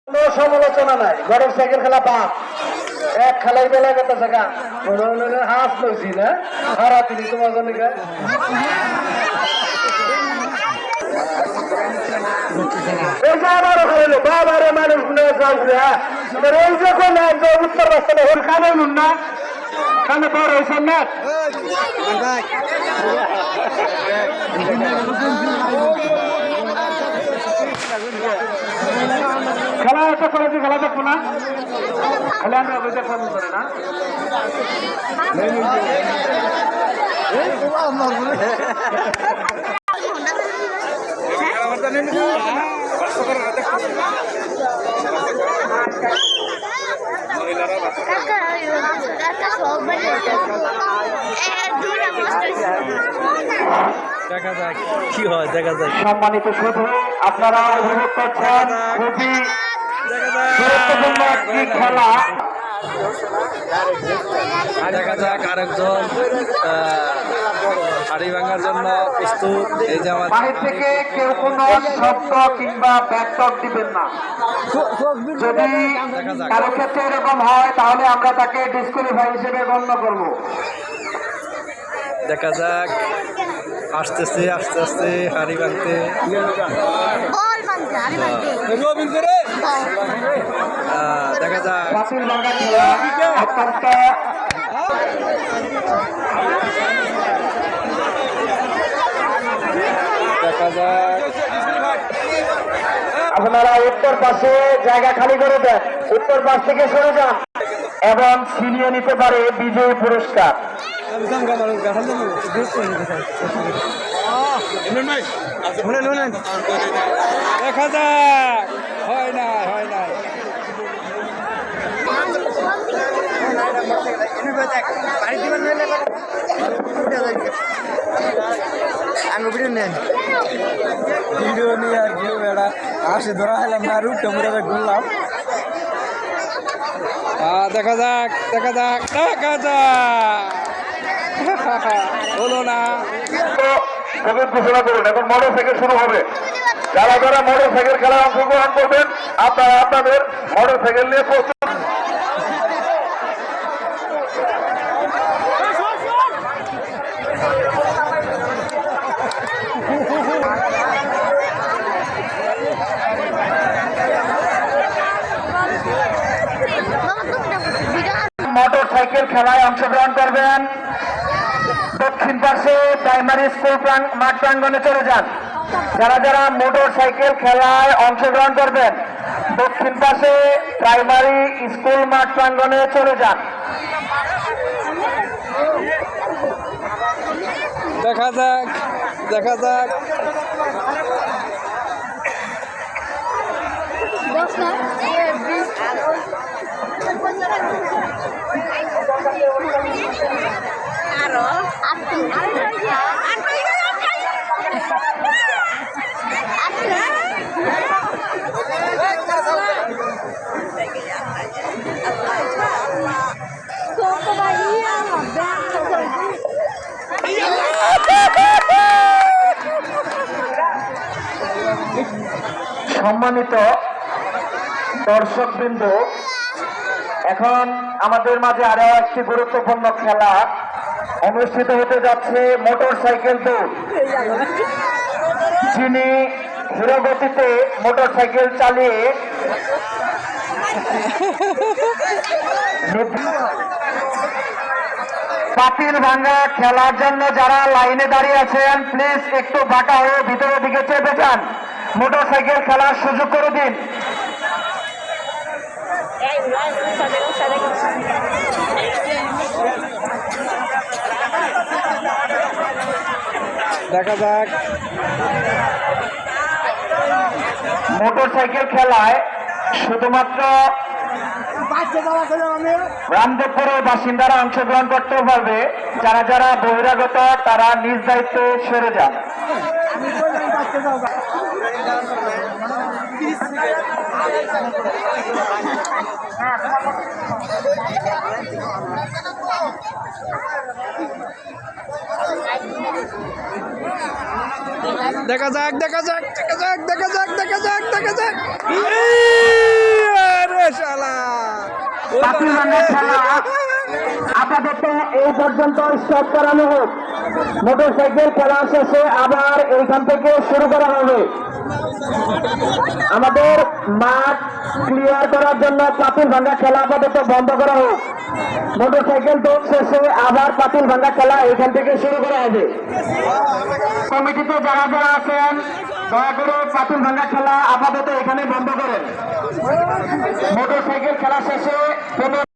কোনো সমালোচনা নাই, ঘরের সাইকেল খেলা পাপ। এক খেলাই বেলা কত জায়গা হাঁস লইছি না হারা তিনি তোমার জন্য বাবারে মানুষ এই যে কোন উত্তর রাস্তা ওর কানে না কানে বড় হয়েছেন না খেলা একটা করেছি, খেলা দেখবো না, খেলা আমরা অবৈধ পালন করে না। দেখা যাক কি হয়, দেখা যাক। সম্মানিত শুধু আপনারা উপভোগ করছেন খুবই গুরুত্বপূর্ণ একটি খেলা। দেখা যাক আরেকজন হাড়ি ভাঙার জন্য প্রস্তুত। এই যে আমার বাহির থেকে কেউ কোনো শব্দ কিংবা ব্যাকটক দিবেন না। যদি কারো ক্ষেত্রে এরকম হয় তাহলে আমরা তাকে ডিসকোয়ালিফাই হিসেবে গণ্য করব। দেখা যাক আসতেছে আস্তে আস্তে হাড়ি ভাঙতে। দেখা যাক বাতিল ভাঙা খেলা অত্যন্ত দেখা যাক। আপনারা উত্তর পাশে জায়গা খালি করে দেন, উত্তর পাশ থেকে সরে যান এবং ছিনিয়ে নিতে পারে বিজয়ী পুরস্কার। দেখা যাক হয় না, হয় না। ভিডিও নিয়ে আর কেউ বেড়া আসে ধরা হলাম না, রুটটা মুড়ে ঘুরলাম। দেখা যাক, দেখা যাক, দেখা যাক হলো না। ঘোষণা করুন, এখন মোটর সাইকেল শুরু হবে। যারা যারা মোটর সাইকেল খেলায় অংশগ্রহণ করবেন আপনারা আপনাদের মোটর সাইকেল নিয়ে প্রস্তুত। মোটর সাইকেল খেলায় অংশগ্রহণ করবেন দক্ষিণ পাশে প্রাইমারি স্কুল মাঠ প্রাঙ্গনে চলে যান। যারা যারা মোটর সাইকেল খেলায় অংশগ্রহণ করবেন দক্ষিণ পাশে প্রাইমারি স্কুল মাঠ প্রাঙ্গনে চলে যান। দেখা যাক, দেখা যাক। সম্মানিত দর্শকবৃন্দ, এখন আমাদের মাঝে আরো একটি গুরুত্বপূর্ণ খেলা অনুষ্ঠিত হতে যাচ্ছে, মোটর সাইকেল দৌড়। যিনি ধীরগতিতে মোটর সাইকেল চালিয়ে পাতিল ভাঙ্গা খেলার জন্য যারা লাইনে দাঁড়িয়ে আছেন প্লিজ একটু বাঁকা হয়ে ভিতরের দিকে চেপে যান, মোটর সাইকেল খেলার সুযোগ করে দিন। দেখা যাক মোটর সাইকেল খেলায় শুধুমাত্র রামদেবপুরের বাসিন্দারা অংশগ্রহণ করতে পারবে। যারা যারা বহিরাগত তারা নিজ দায়িত্বে সরে যান। দেখা যাক, দেখা যাক, দেখা যাক, দেখা যাক, দেখা যাক, দেখা যাক। খেলা আপাতত এই পর্যন্ত স্টপ করানো হোক। মোটরসাইকেল খেলা শেষে আবার এইখান থেকে শুরু করা হবে। আমাদের মাঠ ক্লিয়ার করার জন্য পাতিল ভাঙ্গা খেলা আপাতত বন্ধ করা হোক। মোটরসাইকেল দৌড় শেষে আবার পাতিল ভাঙ্গা খেলা এখান থেকে শুরু করা হবে। কমিটিতে যারা যারা আছেন দয়া করে পাতিল ভাঙ্গা খেলা আপাতত এখানে বন্ধ করেন। মোটরসাইকেল খেলা শেষে